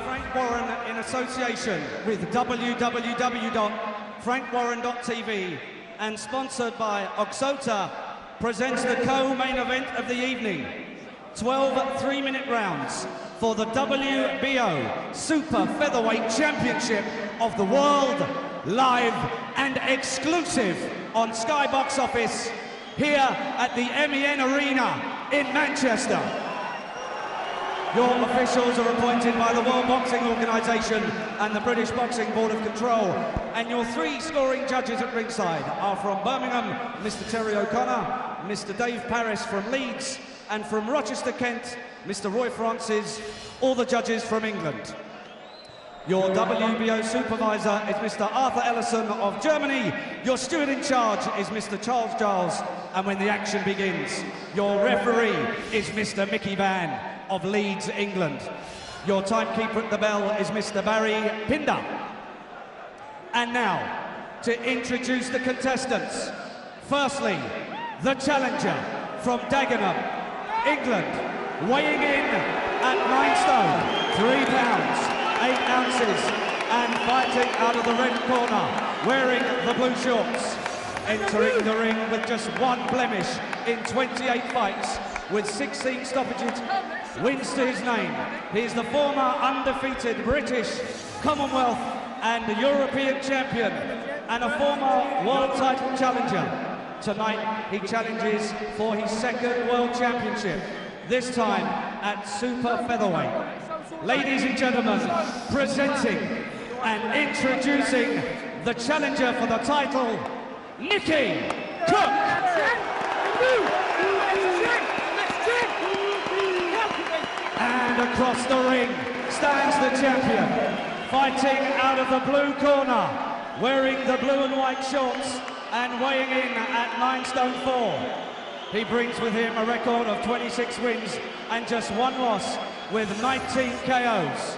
Frank Warren in association with www.frankwarren.tv and sponsored by Oxota, presents the co-main event of the evening. 12 3-minute rounds for the WBO Super Featherweight Championship of the world, live and exclusive on Sky Box Office here at the MEN Arena in Manchester. Your officials are appointed by the World Boxing Organisation and the British Boxing Board of Control, and your 3 scoring judges at ringside are from Birmingham, Mr. Terry O'Connor, Mr. Dave Parris from Leeds, and from Rochester, Kent, Mr. Roy Francis, all the judges from England. Your WBO supervisor is Mr. Arthur Ellison of Germany. Your steward in charge is Mr. Charles Giles. And when the action begins, your referee is Mr. Mickey Van of Leeds, England. Your timekeeper at the bell is Mr. Barry Pinder. And now, to introduce the contestants. Firstly, the challenger from Dagenham, England, weighing in at 9 stone, 3 pounds, 8 ounces, and fighting out of the red corner, wearing the blue shorts. Entering the ring with just 1 blemish in 28 fights, with 16 stoppages, wins to his name. He is the former undefeated British, Commonwealth and European champion, and a former world title challenger. Tonight, he challenges for his 2nd world championship, this time at Super Featherweight. Ladies and gentlemen, presenting and introducing the challenger for the title, Nicky Cook. And across the ring stands the champion, fighting out of the blue corner, wearing the blue and white shorts and weighing in at 9 stone 4. He brings with him a record of 26 wins and just 1 loss with 19 KOs.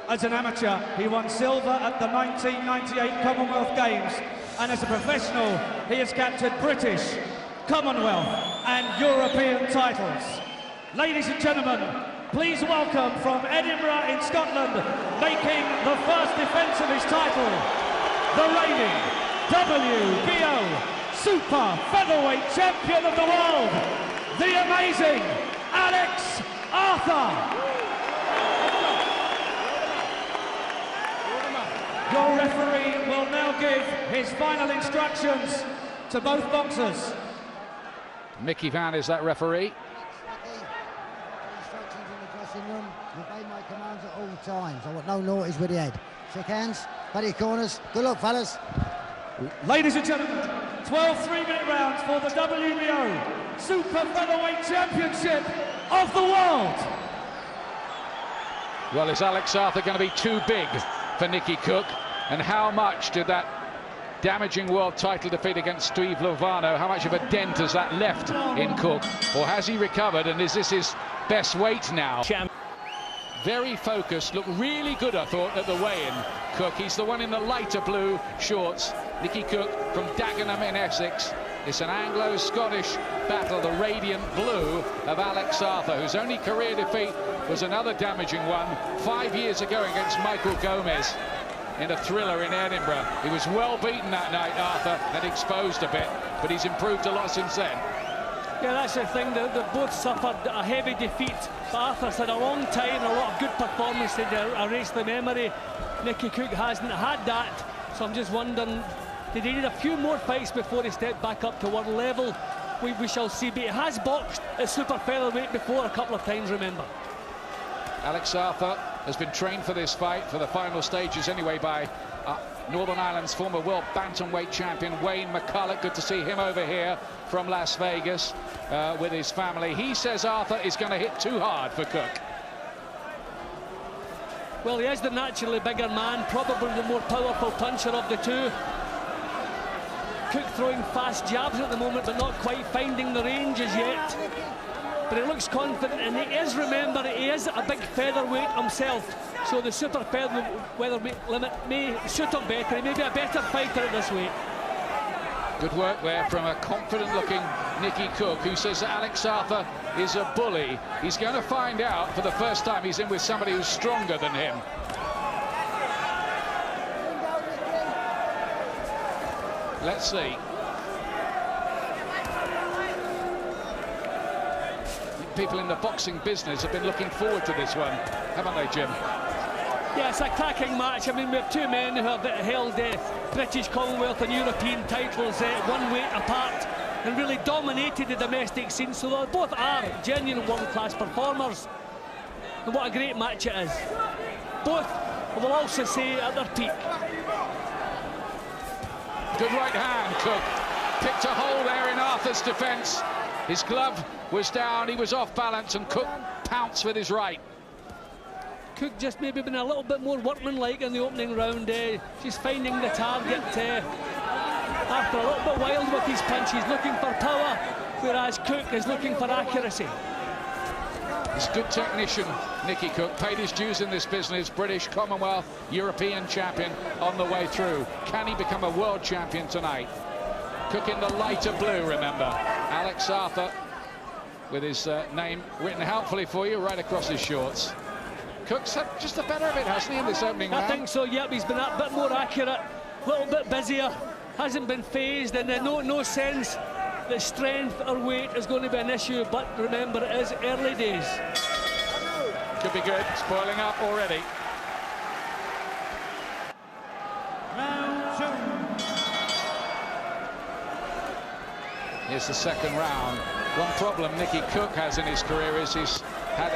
As an amateur, he won silver at the 1998 Commonwealth Games, and as a professional, he has captured British, Commonwealth and European titles. Ladies and gentlemen, please welcome from Edinburgh in Scotland, making the first defence of his title, the reigning WBO Super Featherweight Champion of the world, the amazing Alex Arthur. Your referee will now give his final instructions to both boxers. Mickey Van is that referee. Instructions in the dressing room. You obey my commands at all times. I want no naughties with the head. Shake hands, buddy corners. Good luck, fellas. Ladies and gentlemen, 12 3-minute rounds for the WBO Super Featherweight Championship of the world. Well, is Alex Arthur going to be too big for Nicky Cook? And how much did that damaging world title defeat against Steve Lovano, how much of a dent has that left in Cook? Or has he recovered, and is this his best weight now? Very focused, looked really good, I thought, at the weigh-in. Cook, he's the one in the lighter blue shorts. Nicky Cook from Dagenham in Essex. It's an Anglo-Scottish battle, the radiant blue of Alex Arthur, whose only career defeat was another damaging one 5 years ago against Michael Gomez in a thriller in Edinburgh. He was well beaten that night, Arthur, and exposed a bit, but he's improved a lot since then. Yeah, that's the thing, they both suffered a heavy defeat, but Arthur's had a long time, a lot of good performances to erase the memory. Nicky Cook hasn't had that, so I'm just wondering, did he need a few more fights before he stepped back up to world level? We shall see, but he has boxed at super featherweight before a couple of times, remember. Alex Arthur has been trained for this fight, for the final stages anyway, by Northern Ireland's former world bantamweight champion Wayne McCulloch. Good to see him over here from Las Vegas with his family. He says Arthur is going to hit too hard for Cook. Well, he is the naturally bigger man, probably the more powerful puncher of the two. Cook throwing fast jabs at the moment, but not quite finding the range as yet. But he looks confident, and he is, remember, he is a big featherweight himself. So the super featherweight limit may suit him better. He may be a better fighter at this weight. Good work there from a confident-looking Nicky Cook, who says that Alex Arthur is a bully. He's going to find out for the first time he's in with somebody who's stronger than him. Let's see. People in the boxing business have been looking forward to this one, haven't they, Jim? Yeah, it's a cracking match. I mean, we have two men who have held British, Commonwealth and European titles one weight apart and really dominated the domestic scene, so they both are genuine world-class performers. And what a great match it is. Both, I will also say, at their peak. Good right hand, Cook. Picked a hole there in Arthur's defence. His glove was down, he was off balance, and Cook pounced with his right. Cook just maybe been a little bit more workmanlike in the opening round, just finding the target. Arthur a little bit wild with his punches, looking for power, whereas Cook is looking for accuracy. He's a good technician, Nicky Cook. Paid his dues in this business. British, Commonwealth, European champion on the way through. Can he become a world champion tonight? Cook in the lighter blue, remember. Alex Arthur with his name written helpfully for you right across his shorts. Cook's had just the better of it, hasn't he, in this opening round? I think so, yep. He's been a bit more accurate, a little bit busier, hasn't been phased, and no sense that strength or weight is going to be an issue, but remember, it is early days. Could be good, spoiling up already. Round two. Here's the second round. One problem Nicky Cook has in his career is he's had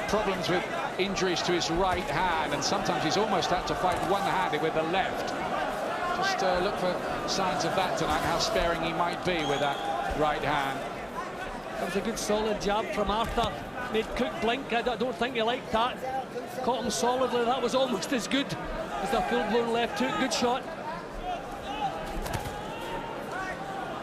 problems with injuries to his right hand, and sometimes he's almost had to fight one-handed with the left. Just look for signs of that tonight, how sparing he might be with that right hand. That was a good solid jab from Arthur. Made Cook blink. I don't think he liked that. Caught him solidly. That was almost as good as the full-blown left hook. Good shot.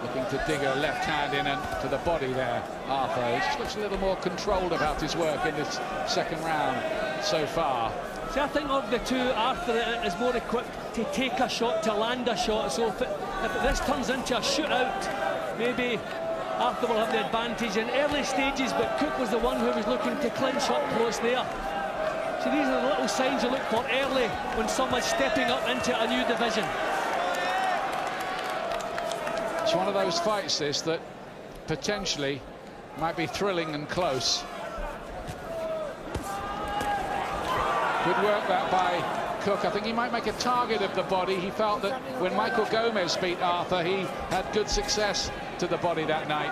Looking to dig a left hand in and to the body there, Arthur. He just looks a little more controlled about his work in this second round so far. See, I think of the two, Arthur is more equipped to take a shot, to land a shot. So if this turns into a shootout, maybe Arthur will have the advantage in early stages, but Cook was the one who was looking to clinch up close there. So these are the little signs you look for early when someone's stepping up into a new division. It's one of those fights, this, that potentially might be thrilling and close. Good work that by Cook. I think he might make a target of the body. He felt that when Michael Gomez beat Arthur, he had good success to the body that night.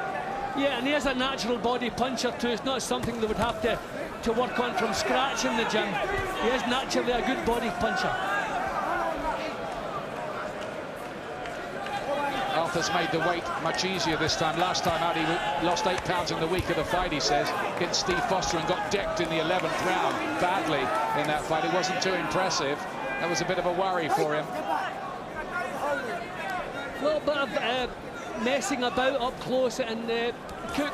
Yeah, and he is a natural body puncher too. It's not something they would have to work on from scratch in the gym. He is naturally a good body puncher. Arthur's made the weight much easier this time. Last time out, he lost 8 pounds in the week of the fight, he says, against Steve Foster, and got decked in the 11th round badly in that fight. It wasn't too impressive. That was a bit of a worry for him. A little bit of messing about up close, and Cook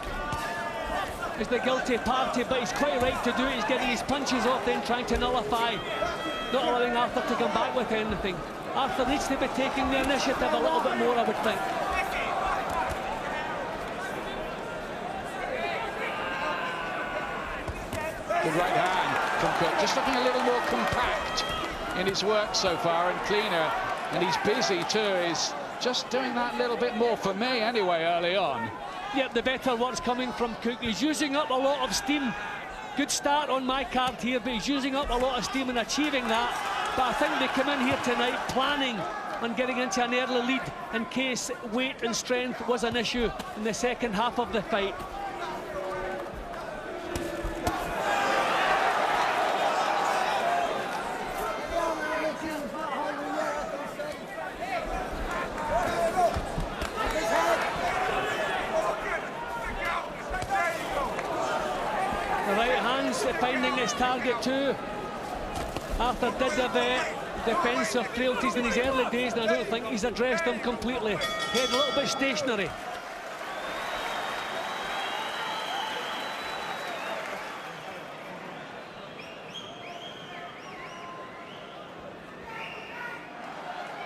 is the guilty party, but he's quite right to do it. He's getting his punches off, then trying to nullify, not allowing Arthur to come back with anything. Arthur needs to be taking the initiative a little bit more, I would think. Good right hand from Cook, just looking a little more compact in his work so far and cleaner, and he's busy too. He's just doing that little bit more for me anyway early on. Yep, the better work's coming from Cook. He's using up a lot of steam. Good start on my card here, but he's using up a lot of steam and achieving that. But I think they come in here tonight planning on getting into an early lead in case weight and strength was an issue in the second half of the fight. The right hand's finding its target too. Arthur did have defensive frailties in his early days, and I don't think he's addressed them completely. Head a little bit stationary.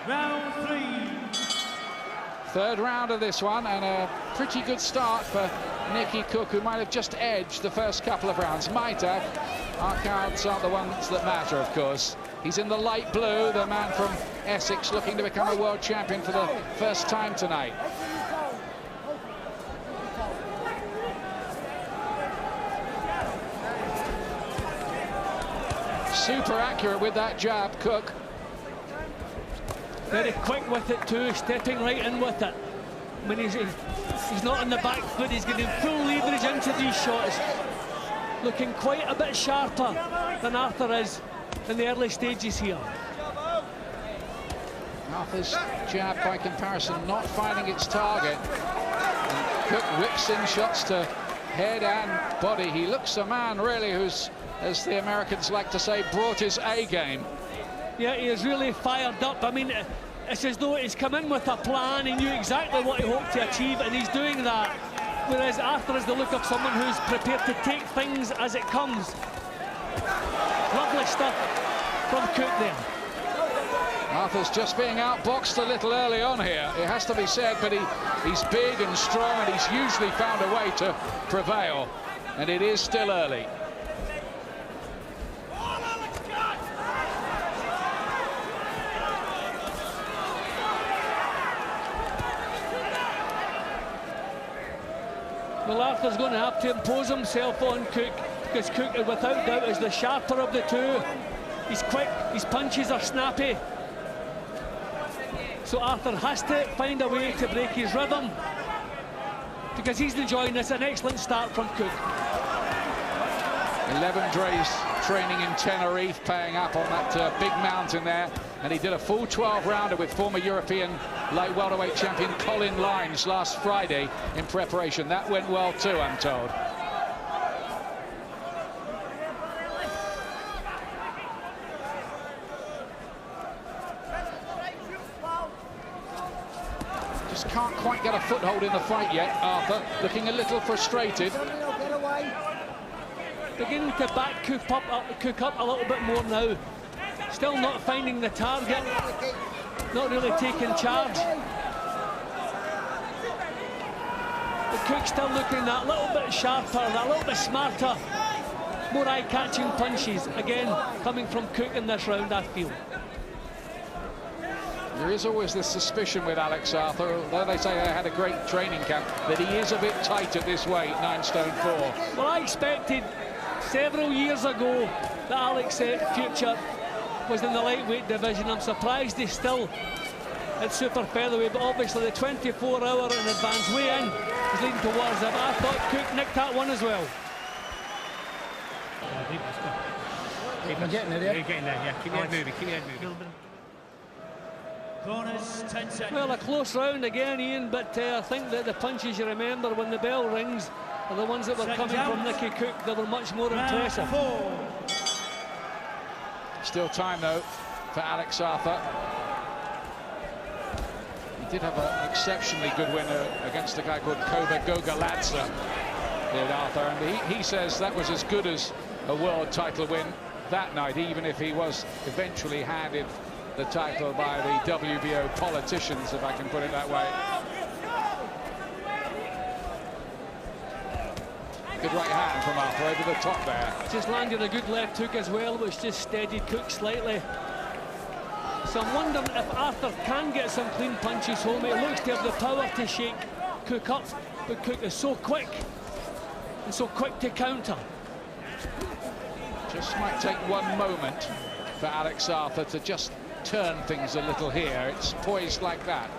Round three. Third round of this one, and a pretty good start for Nicky Cook, who might have just edged the first couple of rounds. Might have. Our cards aren't the ones that matter, of course. He's in the light blue, the man from Essex, looking to become a world champion for the first time tonight. Super accurate with that jab, Cook. Very quick with it too, stepping right in with it. When he's not on the back foot, he's getting full leverage into these shots. Looking quite a bit sharper than Arthur is in the early stages here. Arthur's jab, by comparison, not finding its target. And Cook whips in shots to head and body. He looks a man, really, who's, as the Americans like to say, brought his A game. Yeah, he is really fired up. I mean, it's as though he's come in with a plan. He knew exactly what he hoped to achieve, and he's doing that. Whereas Arthur is the look of someone who's prepared to take things as it comes. Lovely stuff from Cook there. Arthur's just being outboxed a little early on here, it has to be said, but he's big and strong, and he's usually found a way to prevail, and it is still early. Well, Arthur's going to have to impose himself on Cook, because Cook, without doubt, is the sharper of the two. He's quick, his punches are snappy. So Arthur has to find a way to break his rhythm, because he's enjoying this. An excellent start from Cook. 11 days training in Tenerife, paying up on that big mountain there, and he did a full 12-rounder with former European light welterweight champion Colin Lines last Friday in preparation. That went well too, I'm told. Just can't quite get a foothold in the fight yet, Arthur, looking a little frustrated. Beginning to back Cook up a little bit more now. Still not finding the target, not really taking charge. But Cook's still looking that little bit sharper, that little bit smarter, more eye-catching punches, again, coming from Cook in this round, I feel. There is always this suspicion with Alex Arthur, although they say they had a great training camp, that he is a bit tight at this weight, 9 stone 4. Well, I expected several years ago that Alex's future was in the lightweight division. I'm surprised he's still at super featherweight, but obviously the 24-hour in advance weigh-in is leading towards him. I thought Cook nicked that one as well. Keep getting there, yeah. You're getting there, yeah. Keep your head moving, keep your head moving. Corners, 10 seconds. Well, a close round again, Ian, but I think that the punches you remember when the bell rings are the ones that were coming from Nicky Cook. They were much more impressive. 4. Still time, though, for Alex Arthur. He did have an exceptionally good win against a guy called Koba Gogaladze, did Arthur, and he says that was as good as a world title win that night, even if he was eventually handed the title by the WBO politicians, if I can put it that way. Good right hand from Arthur over the top there. Just landed a good left hook as well, which just steadied Cook slightly. So I'm wondering if Arthur can get some clean punches home. He looks to have the power to shake Cook up, but Cook is so quick and so quick to counter. Just might take one moment for Alex Arthur to just turn things a little here. It's poised like that.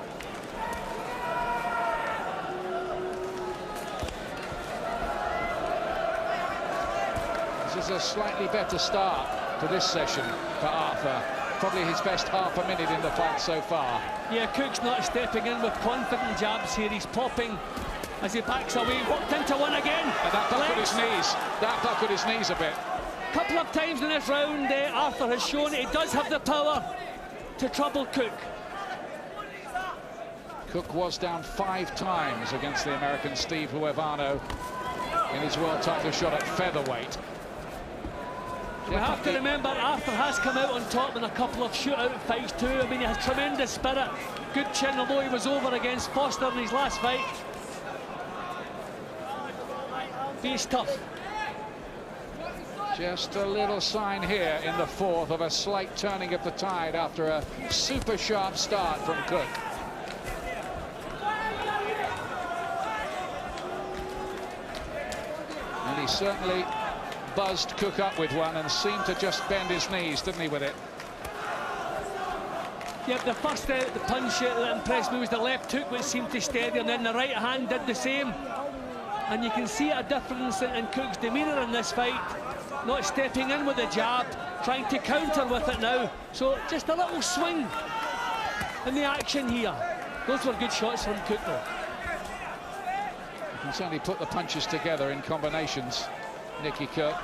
This is a slightly better start to this session for Arthur. Probably his best half a minute in the fight so far. Yeah, Cook's not stepping in with confident jabs here. He's popping as he backs away. Walked into one again. And that buckled his knees. That buckled his knees a bit. A couple of times in this round, Arthur has shown he does have the power to trouble Cook. Cook was down 5 times against the American Steve Luevano in his world title shot at featherweight. We have to remember Arthur has come out on top in a couple of shootout fights too. I mean, he has tremendous spirit, good chin, although he was over against Foster in his last fight. He's tough. Just a little sign here in the fourth of a slight turning of the tide after a super sharp start from Cook. And he certainly buzzed Cook up with one and seemed to just bend his knees, didn't he, with it? Yep, the first the punch that impressed me was the left hook, which seemed to steady, and then the right hand did the same. And you can see a difference in Cook's demeanour in this fight. Not stepping in with the jab, trying to counter with it now. So just a little swing in the action here. Those were good shots from Cook, though. You can certainly put the punches together in combinations, Nicky Cook.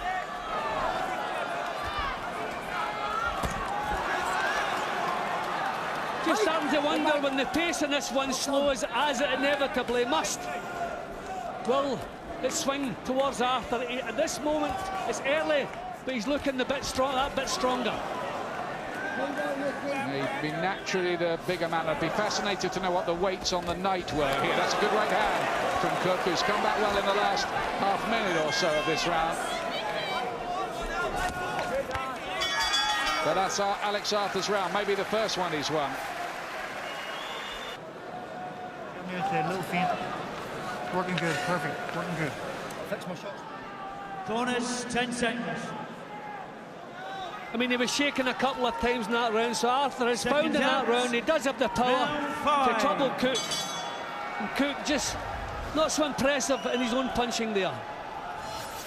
Just starting to wonder when the pace in this one slows, as it inevitably must. Will it swing towards Arthur? At this moment, it's early, but he's looking that bit stronger. He'd be naturally the bigger man. I'd be fascinated to know what the weights on the night were here. That's a good right hand from Cook, who's come back well in the last half minute or so of this round. But that's Alex Arthur's round, maybe the first one he's won. Little feint. Working good, perfect, working good. Fix my shots. Bonus 10 seconds. I mean, he was shaking a couple of times in that round, so Arthur has found in that round. He does have the power to trouble Cook. And Cook just not so impressive in his own punching there.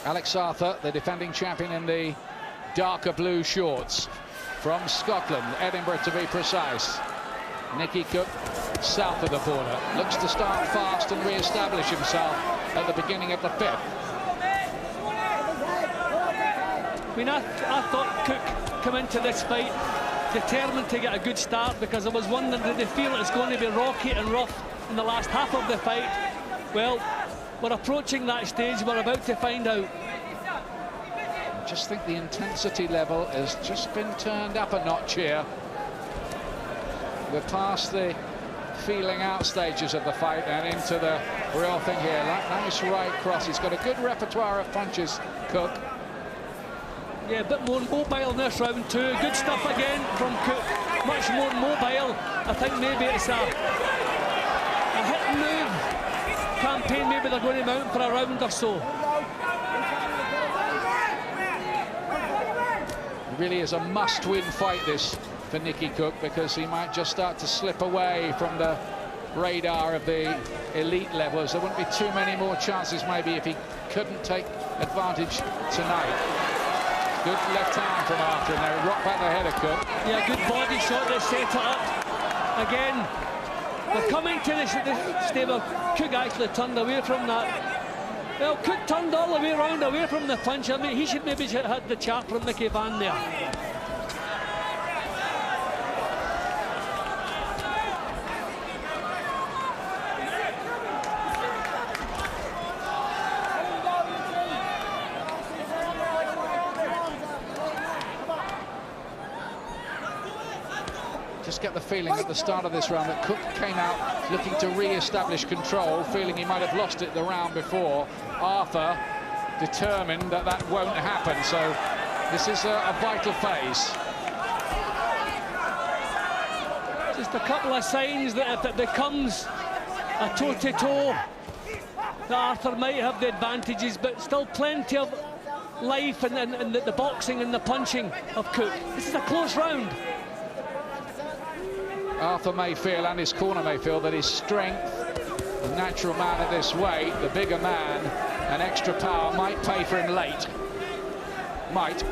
Alex Arthur, the defending champion in the darker blue shorts, from Scotland, Edinburgh to be precise. Nicky Cook, south of the border, looks to start fast and re-establish himself at the beginning of the fifth. I mean, I thought Cook come into this fight determined to get a good start, because I was wondering, did they feel it's going to be rocky and rough in the last half of the fight? Well, we're approaching that stage. We're about to find out. I just think the intensity level has just been turned up a notch here. We're past the feeling out stages of the fight and into the real thing here. Nice right cross. He's got a good repertoire of punches, Cook. Yeah, a bit more mobile in this round too. Good stuff again from Cook. Much more mobile. I think maybe it's a hit and move campaign. Maybe they're going to mount for a round or so. It really is a must-win fight, this, for Nicky Cook, because he might just start to slip away from the radar of the elite levels. There wouldn't be too many more chances maybe if he couldn't take advantage tonight. Good left hand from Arthur, and they rock back the head of Cook. Yeah, good body shot that set it up. Again, they're coming to this stable. Cook actually turned away from that. Well, Cook turned all the way around away from the punch. I mean, he should maybe had the chat from Mickey Van there. Just get the feeling at the start of this round that Cook came out looking to re-establish control, feeling he might have lost it the round before. Arthur determined that that won't happen, so this is a vital phase. Just a couple of signs that if it becomes a toe-to-toe, that Arthur might have the advantages, but still plenty of life in the boxing and the punching of Cook. This is a close round. Arthur may feel, and his corner may feel, that his strength, the natural man at this weight, the bigger man, and extra power might pay for him late. Might.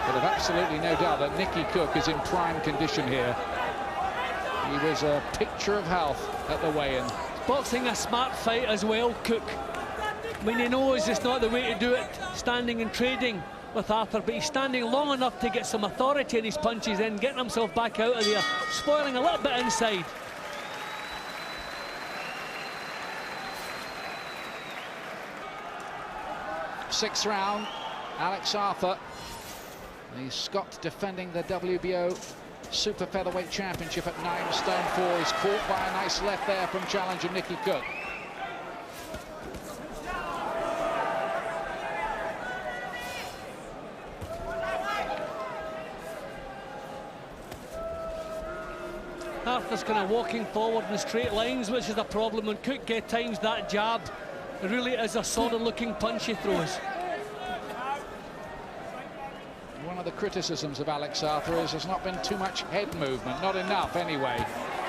But I've absolutely no doubt that Nicky Cook is in prime condition here. He was a picture of health at the weigh-in. Boxing a smart fight as well, Cook. I mean, he knows it's not the way to do it, standing and trading with Arthur, but he's standing long enough to get some authority in his punches in, getting himself back out of there, spoiling a little bit inside. 6th round. Alex Arthur, the Scot defending the WBO Super Featherweight Championship at 9 stone 4, is caught by a nice left there from challenger Nicky Cook. Arthur's kind of walking forward in straight lines, which is a problem. When Cook get times that jab, it really is a solid looking punch he throws. One of the criticisms of Alex Arthur is there's not been too much head movement, not enough anyway.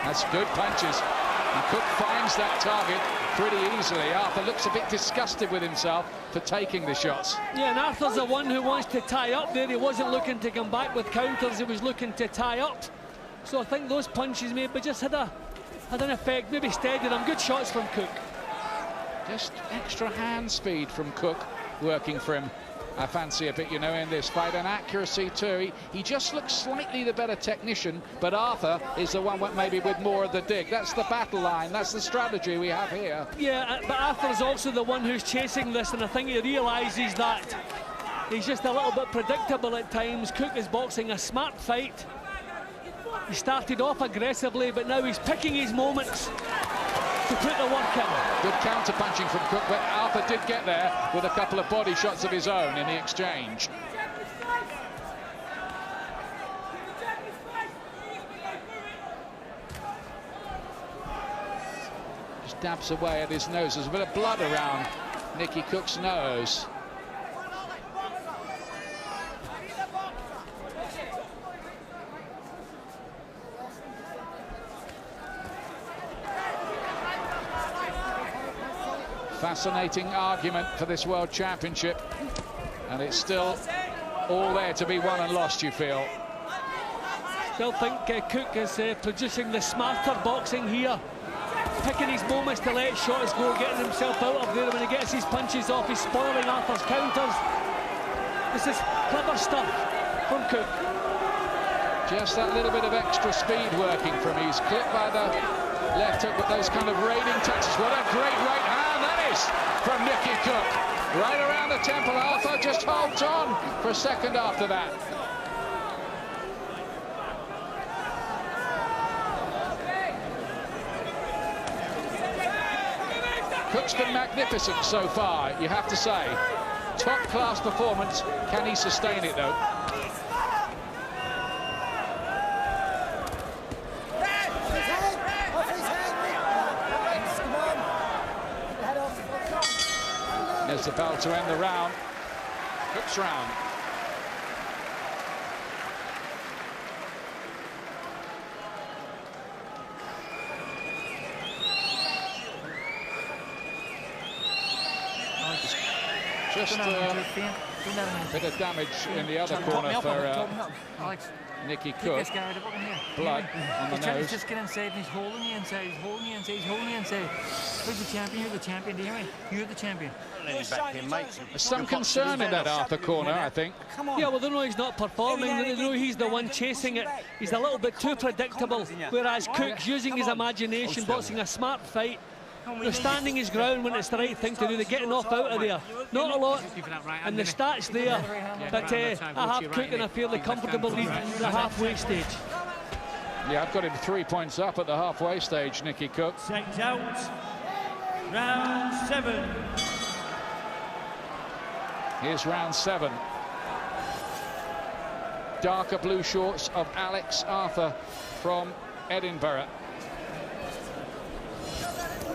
That's good punches, and Cook finds that target pretty easily. Arthur looks a bit disgusted with himself for taking the shots. Yeah, and Arthur's the one who wants to tie up there. He wasn't looking to come back with counters, he was looking to tie up. So I think those punches maybe just had an effect, maybe steadied them. Good shots from Cook. Just extra hand speed from Cook working for him, I fancy a bit, you know, in this fight, and accuracy too. He just looks slightly the better technician, but Arthur is the one maybe with more of the dig. That's the battle line, that's the strategy we have here. Yeah, but Arthur's also the one who's chasing this, and I think he realises that he's just a little bit predictable at times. Cook is boxing a smart fight. He started off aggressively, but now he's picking his moments to put the work in. Good counter-punching from Cook, but Arthur did get there with a couple of body shots of his own in the exchange. Just dabs away at his nose. There's a bit of blood around Nicky Cook's nose. Fascinating argument for this World Championship, and it's still all there to be won and lost, you feel? Still think Cook is producing the smarter boxing here, picking his moments to let shots go, getting himself out of there. When he gets his punches off, he's spoiling Arthur's counters. This is clever stuff from Cook. Just that little bit of extra speed working from him. He's clipped by the left hook with those kind of raiding touches. What a great right hand from Nicky Cook. Right around the temple. Arthur just holds on for a second after that. Cook's been magnificent so far, you have to say. Top-class performance. Can he sustain it, though? There's the bell to end the round. Cook's round. Just a bit of damage in the other corner for Nicky Cook. Blood on the nose. Just get inside and he's holding you inside, he's holding you inside, he's holding you inside. Who's the champion? You're the champion, do you hear me? You're the champion. There's some concern in that Arthur corner, I think. Yeah, well, they know he's not performing, they know he's the one chasing it. He's a little bit too predictable, whereas Cook's using his imagination, boxing a smart fight. They're standing his ground when it's the right thing to do. They're getting off out of there. Not a lot, and the stats there, but I have Cook in a fairly comfortable lead in the halfway stage. Yeah, I've got him 3 points up at the halfway stage, Nicky Cook. Checked out. Round 7. Here's round 7. Darker blue shorts of Alex Arthur from Edinburgh.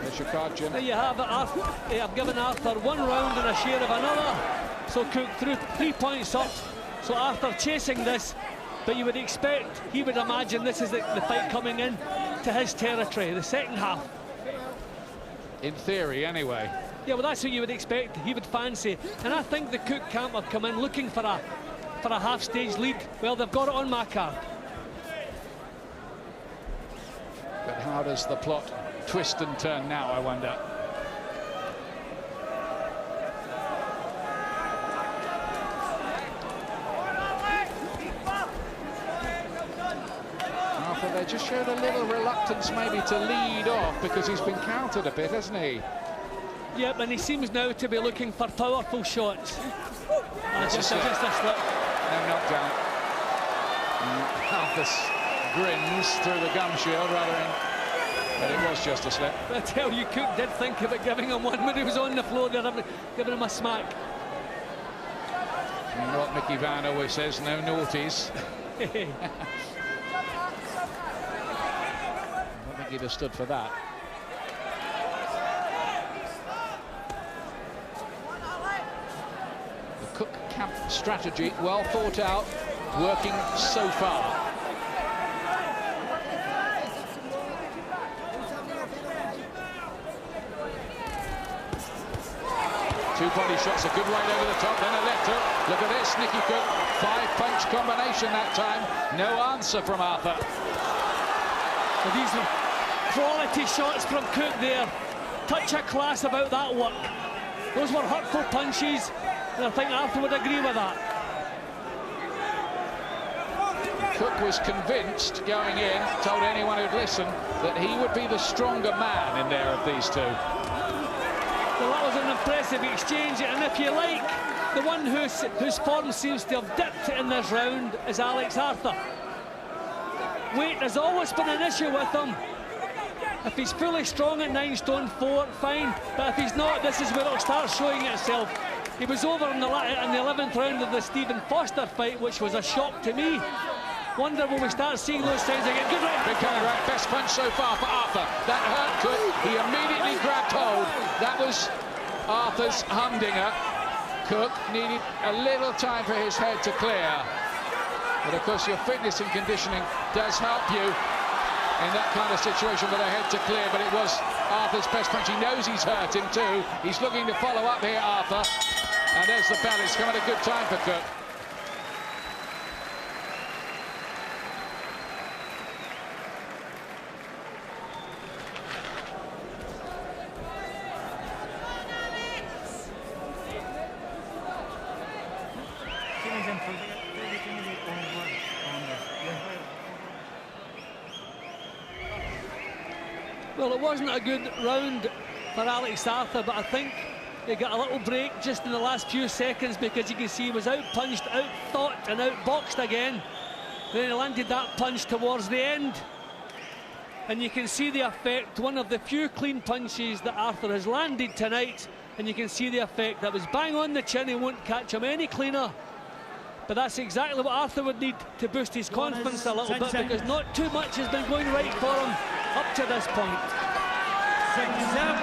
There's your card, Jim. There you have it, Arthur. I've given Arthur 1 round and a share of another. So Cook threw 3 points up. So Arthur chasing this, but you would expect, he would imagine this is the fight coming in to his territory, the second half. In theory, anyway. Yeah, well, that's what you would expect, he would fancy. And I think the Cook camp have come in looking for a half-stage lead. Well, they've got it on my card. But how does the plot twist and turn now, I wonder? Arthur, they just showed a little reluctance maybe to lead off because he's been countered a bit, hasn't he? Yep, and he seems now to be looking for powerful shots. Just a slip. No knockdown. Arthur grins through the gum shield but it was just a slip. I tell you, Cook did think about giving him one when he was on the floor, giving him a smack. You know what Mickey Van always says, no naughties. I don't think he'd have stood for that. The Cook camp strategy, well thought out, working so far. Two body shots, a good right over the top, then a left hook. Look at this, Nicky Cook, 5-punch combination that time. No answer from Arthur. So these are quality shots from Cook there. Touch of class about that work. Those were hurtful punches, and I think Arthur would agree with that. Cook was convinced going in, told anyone who'd listen, that he would be the stronger man in there of these two. Well, that was an impressive exchange, and if you like, the one whose form seems to have dipped in this round is Alex Arthur. Weight has always been an issue with him. If he's fully strong at 9 stone 4, fine, but if he's not, this is where it'll start showing itself. He was over in the 11th round of the Stephen Foster fight, which was a shock to me. Wonder when we start seeing those signs again. Good right. Big coming right. Best punch so far for Arthur. That hurt Cook. He immediately grabbed hold. That was Arthur's humdinger. Cook needed a little time for his head to clear. But of course, your fitness and conditioning does help you in that kind of situation with a head to clear. But it was Arthur's best punch. He knows he's hurt him too. He's looking to follow up here, Arthur. And there's the bell. It's come at a good time for Cook. Well, it wasn't a good round for Alex Arthur, but I think he got a little break just in the last few seconds, because you can see he was out-punched, out-thought and out-boxed again. Then he landed that punch towards the end. And you can see the effect, one of the few clean punches that Arthur has landed tonight, and you can see the effect. That was bang on the chin. He won't catch him any cleaner. But that's exactly what Arthur would need to boost his confidence a little bit, because not too much has been going right for him up to this point. 6 out.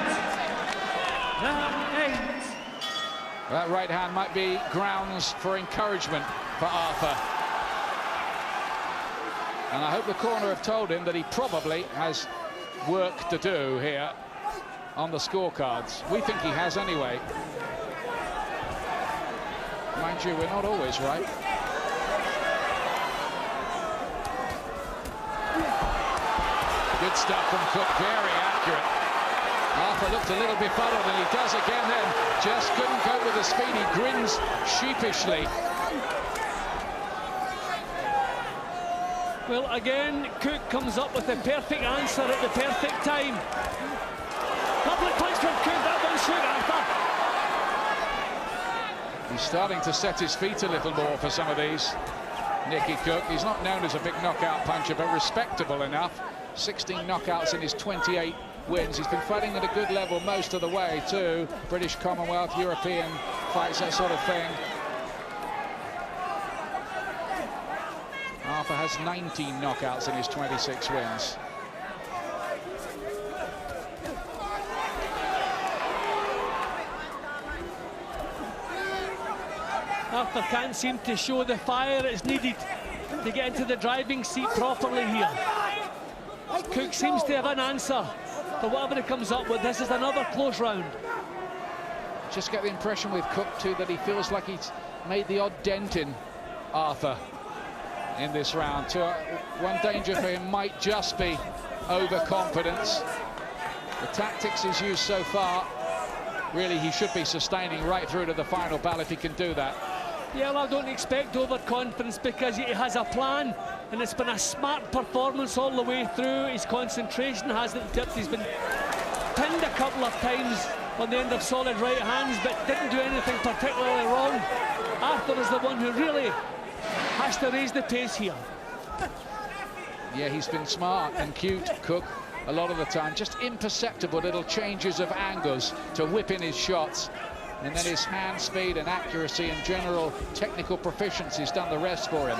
Round 8. That right hand might be grounds for encouragement for Arthur. And I hope the corner have told him that he probably has work to do here on the scorecards. We think he has anyway. Mind you, we're not always right. Good stuff from Cook, very accurate. Arthur looked a little befuddled, and he does again then. Just couldn't cope with the speed. He grins sheepishly. Well, again, Cook comes up with the perfect answer at the perfect time. Lovely punch from Cook, that one shook Arthur. He's starting to set his feet a little more for some of these. Nicky Cook, he's not known as a big knockout puncher, but respectable enough. 16 knockouts in his 28 wins. He's been fighting at a good level most of the way too. British, Commonwealth, European fights, that sort of thing. Arthur has 19 knockouts in his 26 wins. Arthur can't seem to show the fire that's needed to get into the driving seat properly here. Cook seems to have an answer for whatever he comes up with. This is another close round. Just get the impression with Cook too that he feels like he's made the odd dent in Arthur in this round. One danger for him might just be overconfidence. The tactics he's used so far, really he should be sustaining right through to the final bell if he can do that. Yeah, well, I don't expect overconfidence, because he has a plan, and it's been a smart performance all the way through. His concentration hasn't dipped. He's been pinned a couple of times on the end of solid right hands, but didn't do anything particularly wrong. Arthur is the one who really has to raise the pace here. Yeah, he's been smart and cute, Cook, a lot of the time. Just imperceptible little changes of angles to whip in his shots. And then his hand speed and accuracy and general technical proficiency's done the rest for him.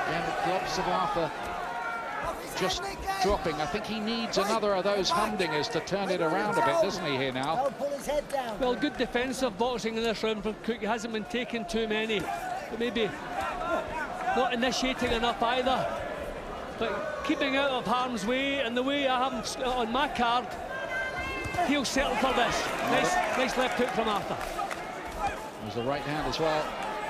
Yeah, the gloves of Arthur just dropping. I think he needs another of those humdingers to turn it around a bit, doesn't he, here now? Well, good defensive boxing in this round from Cook. He hasn't been taking too many, but maybe not initiating enough either. But keeping out of harm's way, and the way I have him on my card, he'll settle for this. Nice left hook from Arthur. There's the right hand as well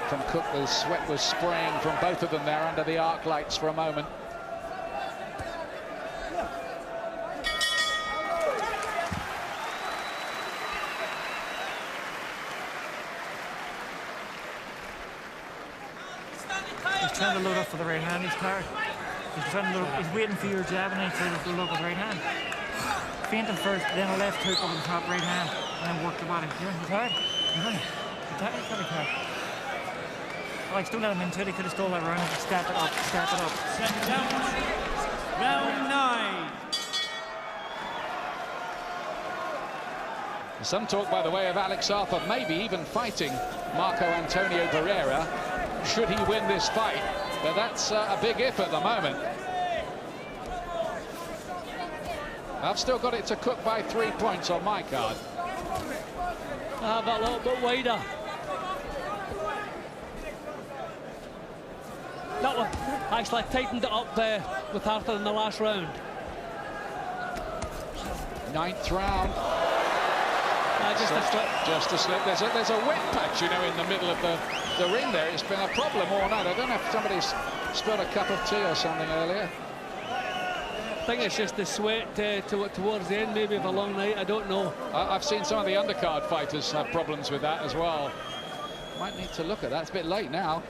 from Cook. The sweat was spraying from both of them there under the arc lights for a moment. He's trying to load up for the right hand, he's tired. He's waiting for your jab and then he's trying to load up with the right hand. Feint him first, then a left hook over the top right hand, and then work the body. He's tired. He's tired. Alex, don't let him into it. He could have stole that round. Step it up. Second down, round 9. Some talk, by the way, of Alex Arthur maybe even fighting Marco Antonio Barrera should he win this fight. But that's a big if at the moment. I've still got it to Cook by 3 points on my card. I have a little bit wider. That one actually tightened it up with Arthur in the last round. 9th round. Just a slip. There's a wet patch, you know, in the middle of the ring there. It's been a problem all night. I don't know if somebody's spilled a cup of tea or something earlier. I think it's just the sweat towards the end, maybe, of a long night. I don't know. I've seen some of the undercard fighters have problems with that as well. Might need to look at that. It's a bit late now.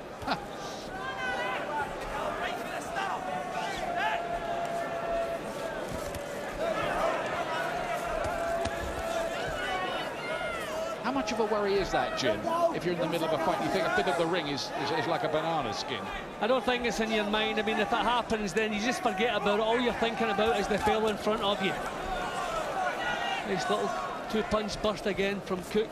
How much of a worry is that, Jim? If you're in the middle of a fight, you think a bit of the ring is like a banana skin? I don't think it's in your mind. I mean, if it happens, then you just forget about it. All you're thinking about is the fella in front of you. Nice little two-punch burst again from Cook.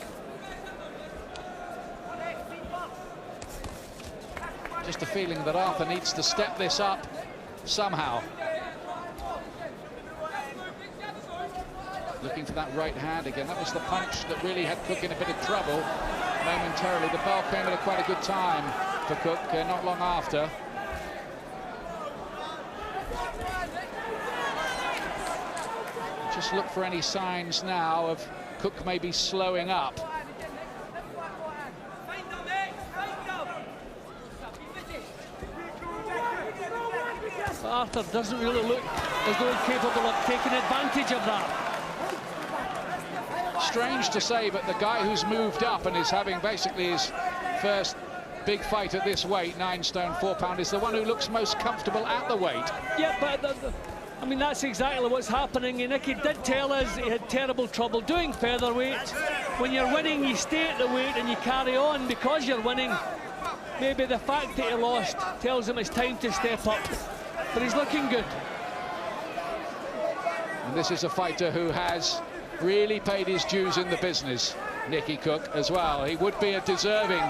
Just a feeling that Arthur needs to step this up somehow. Looking for that right hand again. That was the punch that really had Cook in a bit of trouble momentarily. The bell came at a quite a good time for Cook, not long after. Just look for any signs now of Cook maybe slowing up. But Arthur doesn't really look as though he's capable of taking advantage of that. Strange to say, but the guy who's moved up and is having basically his first big fight at this weight, 9 stone 4 pound, is the one who looks most comfortable at the weight. Yeah, but I mean, that's exactly what's happening. And Nicky did tell us he had terrible trouble doing featherweight. When you're winning, you stay at the weight and you carry on because you're winning. Maybe the fact that he lost tells him it's time to step up. But he's looking good. And this is a fighter who has really paid his dues in the business, Nicky Cook, as well. He would be a deserving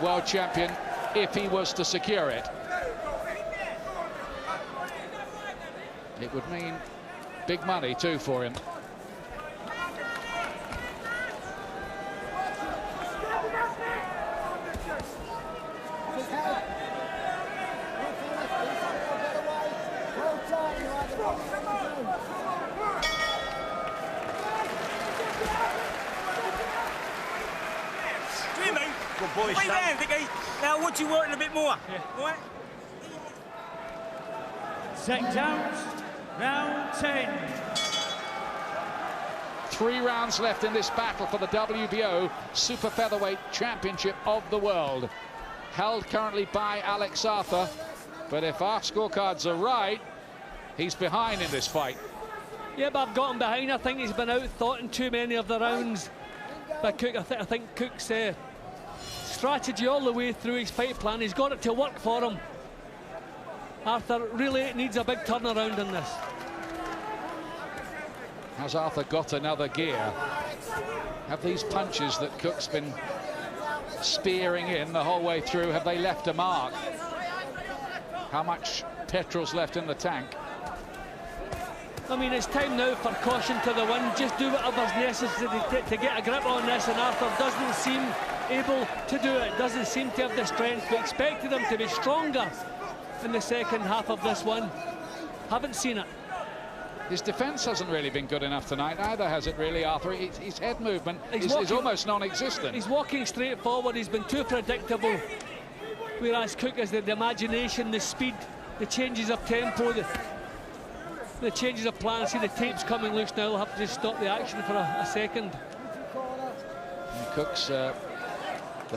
world champion if he was to secure it. It would mean big money too for him. Wait there, Nicky. Now, I want you working a bit more. Yeah. All right? Second down, round 10. 3 rounds left in this battle for the WBO Super Featherweight Championship of the World. Held currently by Alex Arthur. But if our scorecards are right, he's behind in this fight. Yeah, but I've got him behind. I think he's been out-thought in too many of the rounds by Cook. I think Cook's strategy all the way through his fight plan, he's got it to work for him. Arthur really needs a big turnaround in this. Has Arthur got another gear? Have these punches that Cook's been spearing in the whole way through, have they left a mark? How much petrol's left in the tank? I mean, it's time now for caution to the wind. Just do whatever's necessary to get a grip on this, and Arthur doesn't seem able to do it, doesn't seem to have the strength. We expected him to be stronger in the second half of this one. Haven't seen it. His defence hasn't really been good enough tonight, either has it really, Arthur? His head movement is almost non-existent. He's walking straight forward, he's been too predictable. Whereas Cook has the imagination, the speed, the changes of tempo, the changes of plan. See the tape's coming loose now, he'll have to just stop the action for a second. And Cook's the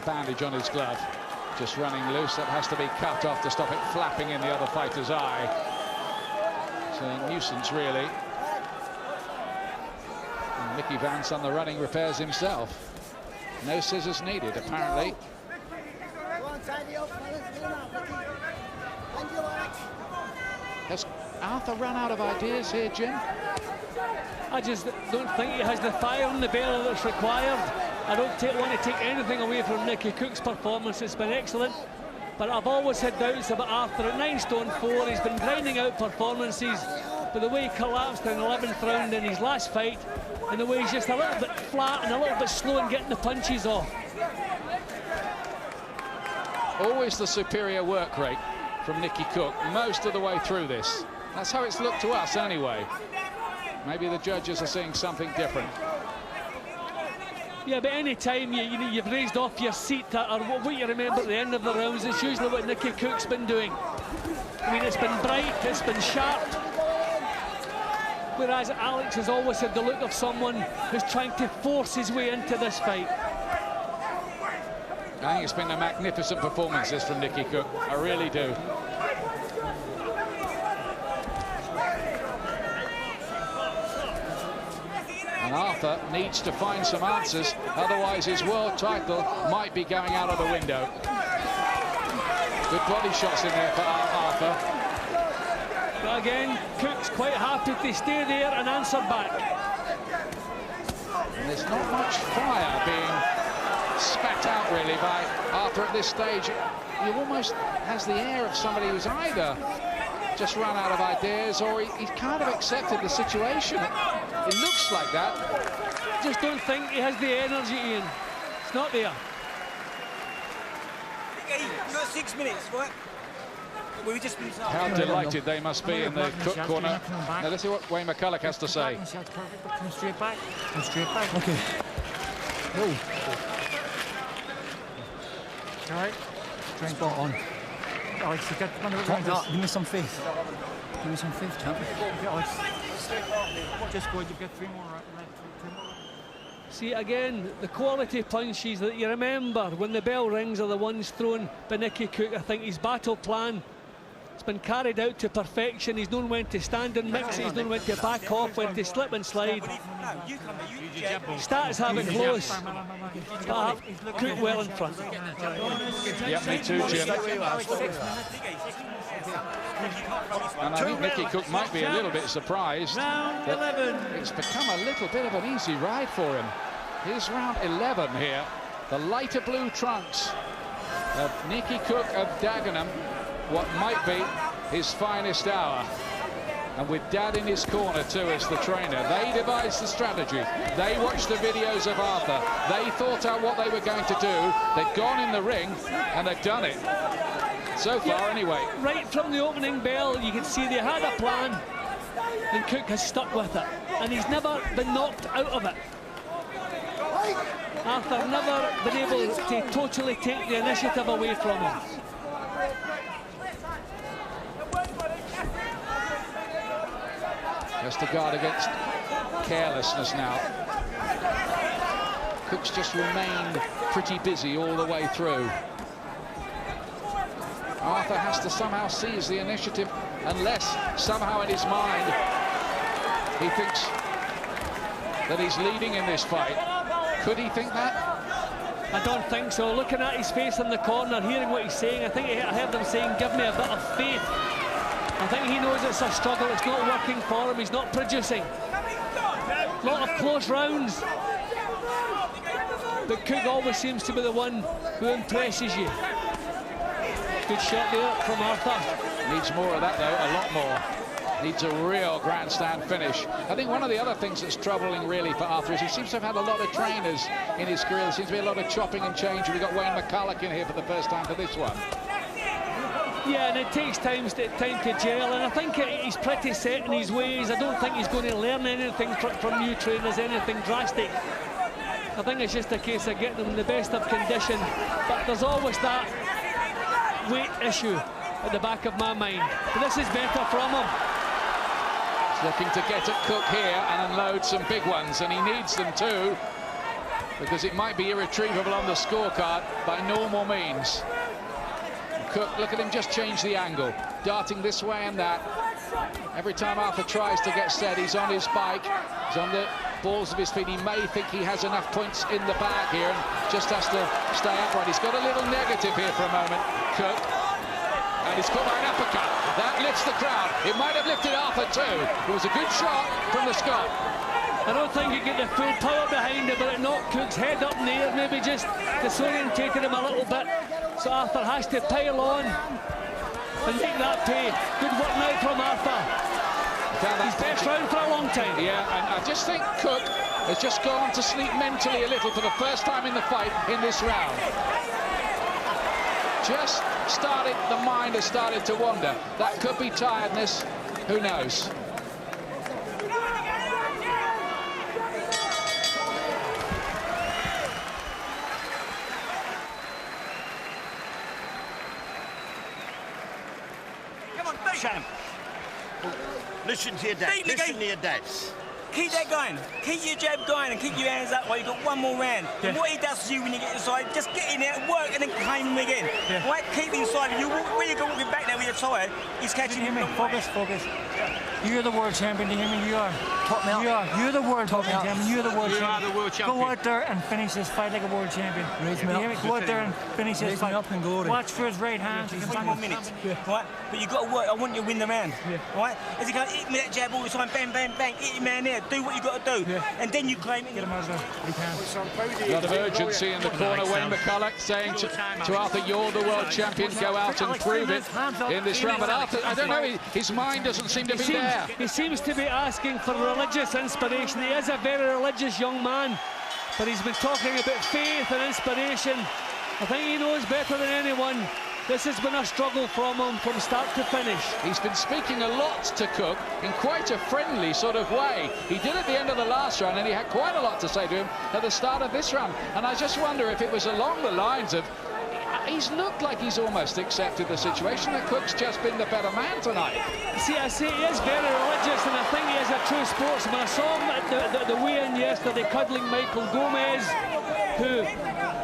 bandage on his glove just running loose. That has to be cut off to stop it flapping in the other fighter's eye. It's a nuisance, really. And Mickey Vance on the running repairs himself. No scissors needed, apparently. Has Arthur run out of ideas here, Jim? I just don't think he has the fire in the belly that's required. I don't want to take anything away from Nicky Cook's performance. It's been excellent, but I've always had doubts about Arthur at 9 stone 4. He's been grinding out performances, but the way he collapsed in the 11th round in his last fight, and the way he's just a little bit flat and a little bit slow in getting the punches off. Always the superior work rate from Nicky Cook most of the way through this. That's how it's looked to us anyway. Maybe the judges are seeing something different. Yeah, but any time you've raised off your seat or what you remember at the end of the rounds, it's usually what Nicky Cook's been doing. I mean, it's been bright, it's been sharp. Whereas Alex has always had the look of someone who's trying to force his way into this fight. I think it's been a magnificent performances from Nicky Cook. I really do. And Arthur needs to find some answers, otherwise his world title might be going out of the window. Good body shots in there for Arthur. But again, Cook's quite happy to stay there and answer back. And there's not much fire being spat out really by Arthur at this stage. He almost has the air of somebody who's either just run out of ideas or he's kind of accepted the situation. It looks like that. Just don't think he has the energy, Ian. It's not there. Hey, you've got 6 minutes, right? We've just been... How delighted they must be in the Cook corner. Now let's see what Wayne McCulloch has to say. Come straight back. Come straight back. Okay. Whoa. All right. Spot on. Alex, you got one of Top the that. Give me some faith. Give me some faith, champ. Alex, just go. You've got 3 more. Two more. See, again, the quality punches that you remember when the bell rings are the ones thrown by Nicky Cook. I think his battle plan has been carried out to perfection. He's known when to stand and mix it, he's known when to back off, when to slip and slide. Stats have it close, but Cook well in front. Yep, me too, Jim. And I think Nicky Cook might be a little bit surprised that it's become a little bit of an easy ride for him. Here's round 11 here. The lighter blue trunks of Nicky Cook of Dagenham, what might be his finest hour. And with Dad in his corner too as the trainer, they devised the strategy. They watched the videos of Arthur. They thought out what they were going to do. They've gone in the ring and they've done it. So far, anyway. Right from the opening bell, you can see they had a plan, and Cook has stuck with it, and he's never been knocked out of it. Arthur never been able to totally take the initiative away from him. Just to guard against carelessness now. Cook's just remained pretty busy all the way through. Arthur has to somehow seize the initiative unless somehow in his mind he thinks that he's leading in this fight. Could he think that? I don't think so. Looking at his face in the corner, hearing what he's saying, I think I heard him saying, give me a bit of faith. I think he knows it's a struggle, it's not working for him, he's not producing. A lot of close rounds. But Cook always seems to be the one who impresses you. Good shot there from Arthur. Needs more of that, though, a lot more. Needs a real grandstand finish. I think one of the other things that's troubling really for Arthur is he seems to have had a lot of trainers in his career. There seems to be a lot of chopping and change. We've got Wayne McCulloch in here for the first time for this one. Yeah, and it takes time to gel, and I think he's pretty set in his ways. I don't think he's going to learn anything from new trainers, anything drastic. I think it's just a case of getting him in the best of condition, but there's always that weight issue at the back of my mind. But this is better from him. He's looking to get at Cook here and unload some big ones, and he needs them too, because it might be irretrievable on the scorecard by normal means. Cook, look at him just change the angle, darting this way and that. Every time Arthur tries to get steady, he's on his bike, he's on the balls of his feet. He may think he has enough points in the bag here and just has to stay upright. He's got a little negative here for a moment, Cook. And he's caught by an uppercut. That lifts the crowd. It might have lifted Arthur too. It was a good shot from the Scot. I don't think he get the full power behind it, but it knocked Cook's head up in the air, maybe just disorientated him a little bit. So Arthur has to pile on and make that pay. Good work now from Arthur. His best round for a long time. Yeah, and I just think Cook has just gone to sleep mentally a little for the first time in the fight in this round. Just started, the mind has started to wander. That could be tiredness, who knows? Come on, Sham. Listen to your dad. Listen to your dad. Keep that going. Keep your jab going and keep your hands up while you've got one more round. Yeah. And what he does to you when you get inside, just get in there, work, and then claim him again. Yeah. Right? Keep inside. When you're walking back there with your tired, he's catching you. Focus, focus. You're the world champion, do you hear me? You are. You are. You're the world champion. You're the world champion. You are the world champion. Go out there and finish this fight like a world champion. Raise me You hear me? up. Go out there and finish this Raise me fight. up and go there. Watch for his right hand. He's 20 more minutes, right? But you've got to work. I want you to win the round, right? As he goes, hit me that jab all the time, bang, bang, bang, hit your man there, do what you got to do, and then you claim it. Get him out of there. He can. A lot of urgency in the corner. Wayne McCulloch saying to Arthur, you're the world champion, go out and prove it in this round. But Arthur, I don't know, his mind doesn't seem to be there. He seems to be asking for religious inspiration. He is a very religious young man, but he's been talking about faith and inspiration. I think he knows better than anyone. This has been a struggle from him from start to finish. He's been speaking a lot to Cook in quite a friendly sort of way. He did at the end of the last round, and he had quite a lot to say to him at the start of this round. And I just wonder if it was along the lines of, he's looked like he's almost accepted the situation, that Cook's just been the better man tonight. See, I say he is very religious, and I think he is a true sportsman. I saw him at the weigh-in yesterday cuddling Michael Gomez,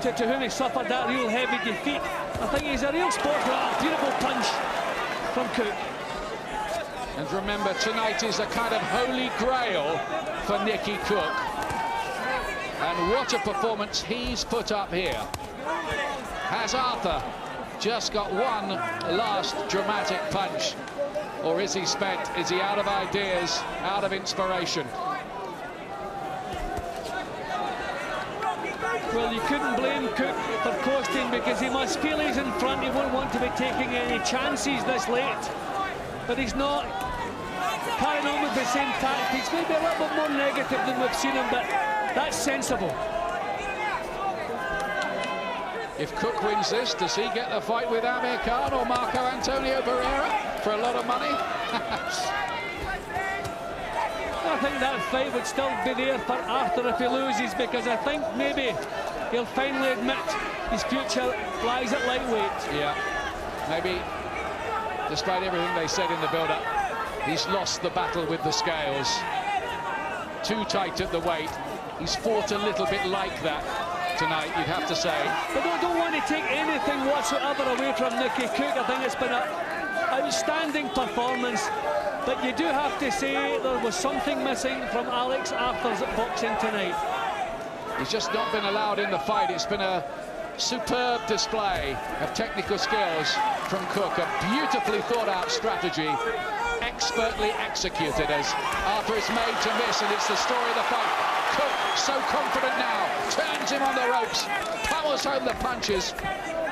to whom he suffered that real heavy defeat. I think he's a real sportsman. A beautiful punch from Cook. And remember, tonight is a kind of holy grail for Nicky Cook. And what a performance he's put up here. Has Arthur just got one last dramatic punch? Or is he spent? Is he out of ideas, out of inspiration? Well, you couldn't blame Cook for coasting, because he must feel he's in front. He won't want to be taking any chances this late. But he's not carrying on with the same tactics. Maybe a little bit more negative than we've seen him, but that's sensible. If Cook wins this, does he get the fight with Amir Khan or Marco Antonio Barrera for a lot of money? I think that fight would still be there for Arthur if he loses, because I think maybe he'll finally admit his future lies at lightweight. Yeah, maybe despite everything they said in the build-up, he's lost the battle with the scales. Too tight at the weight. He's fought a little bit like that tonight, you'd have to say. But I don't want to take anything whatsoever away from Nicky Cook. I think it's been a outstanding performance, but you do have to say there was something missing from Alex Arthur's boxing tonight. He's just not been allowed in the fight. It's been a superb display of technical skills from Cook, a beautifully thought out strategy, expertly executed as Arthur is made to miss, and it's the story of the fight. Cook, so confident now, turns him on the ropes, powers home the punches,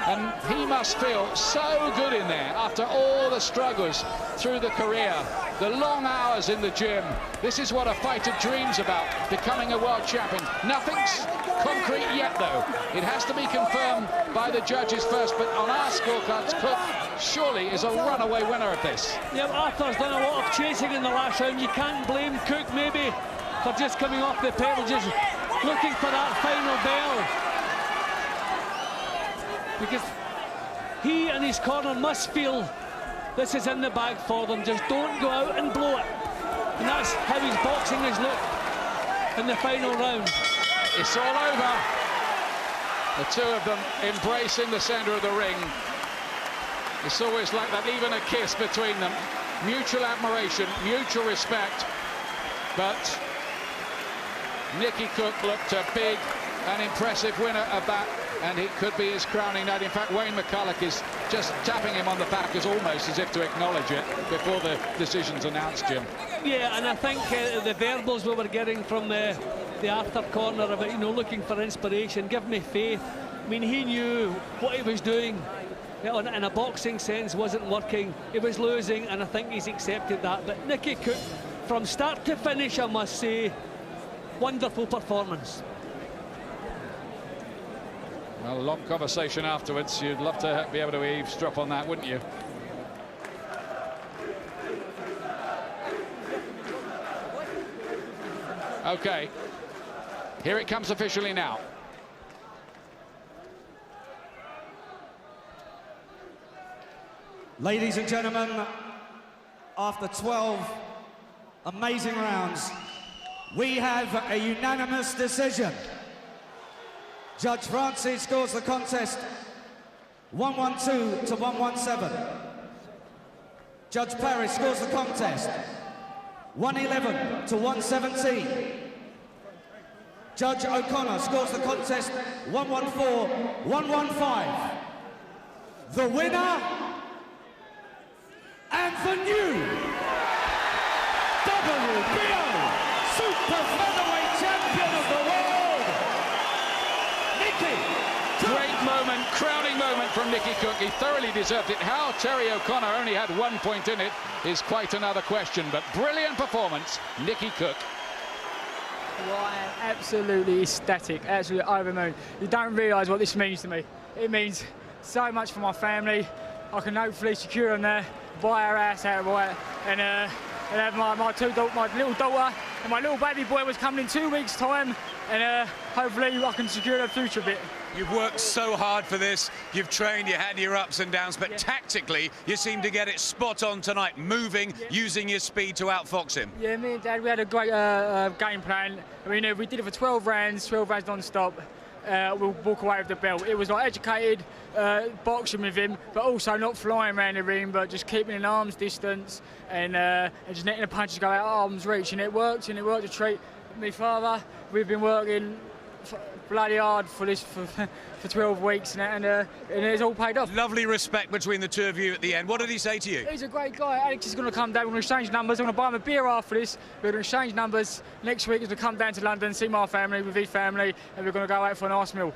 and he must feel so good in there after all the struggles through the career, the long hours in the gym. This is what a fighter dreams about, becoming a world champion. Nothing's concrete yet, though. It has to be confirmed by the judges first, but on our scorecards, Cook surely is a runaway winner of this. Yeah, Arthur's done a lot of chasing in the last round. You can't blame Cook, maybe, for just coming off the pedal, just looking for that final bell. Because he and his corner must feel this is in the bag for them. Just don't go out and blow it. And that's how his boxing has looked in the final round. It's all over. The two of them embracing the centre of the ring. It's always like that, even a kiss between them. Mutual admiration, mutual respect. But Nicky Cook looked a big and impressive winner of that, and it could be his crowning night. In fact, Wayne McCulloch is just tapping him on the back as almost as if to acknowledge it before the decision's announced, Jim. Yeah, and I think the verbals we were getting from the Arthur corner about, you know, looking for inspiration, give me faith. I mean, he knew what he was doing, you know, in a boxing sense wasn't working. He was losing, and I think he's accepted that. But Nicky Cook, from start to finish, I must say, wonderful performance. Well, a long conversation afterwards. You'd love to be able to eavesdrop on that, wouldn't you? Okay, here it comes officially now. Ladies and gentlemen, after 12 amazing rounds, we have a unanimous decision. Judge Francis scores the contest 112 to 117. Judge Paris scores the contest 111 to 117. Judge O'Connor scores the contest 114-115. The winner and the new WBO Super Featherweight Champion of the world, Nicky Cook. Great moment, crowning moment from Nicky Cook. He thoroughly deserved it. How Terry O'Connor only had 1 point in it is quite another question, but brilliant performance, Nicky Cook. Well, I am absolutely ecstatic, absolutely over the moon. You don't realise what this means to me. It means so much for my family. I can hopefully secure them there, buy our house out right, and have my little daughter and my little baby boy was coming in 2 weeks' time, and hopefully I can secure their future a bit. You've worked so hard for this, you've trained, you had your ups and downs, but tactically you seem to get it spot on tonight, moving, using your speed to outfox him. Yeah, me and Dad, we had a great game plan. I mean, we did it for 12 rounds non-stop. We'll walk away with the belt. It was like educated boxing with him, but also not flying around the ring, but just keeping an arm's distance and just letting the punches go out arm's reach, and it worked to treat my father. We've been working bloody hard for this for 12 weeks, and it's all paid off. Lovely respect between the two of you at the end. What did he say to you? He's a great guy. Alex is going to come down. We're going to exchange numbers. I'm going to buy him a beer after this. We're going to exchange numbers. Next week he's going to come down to London, see my family with his family, and we're going to go out for a nice meal.